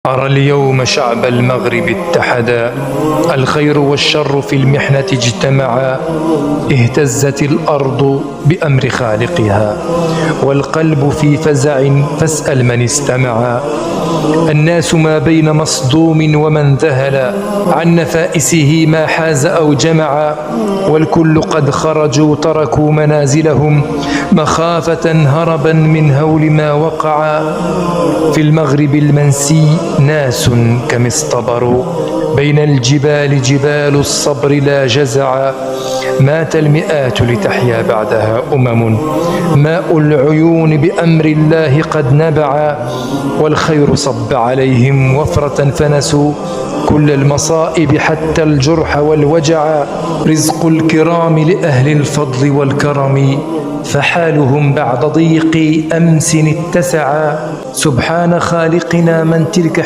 أرى اليوم شعب المغرب اتحدا، الخير والشر في المحنة اجتمعا، اهتزت الأرض بأمر خالقها، والقلب في فزع فاسأل من استمعا. الناس ما بين مصدوم ومن ذهل عن نفائسه ما حاز أو جمعا، والكل قد خرجوا تركوا منازلهم مخافة هربا من هول ما وقعا. في المغرب المنسي ناس كم اصطبروا بين الجبال جبال الصبر لا جزعا، مات المئات لتحيا بعدها ماء العيون بأمر الله قد نبعا، والخير صب عليهم وفرة فنسوا كل المصائب حتى الجرح والوجع. رزق الكرام لأهل الفضل والكرم، فحالهم بعد ضيق أمس اتسعا. سبحان خالقنا من تلك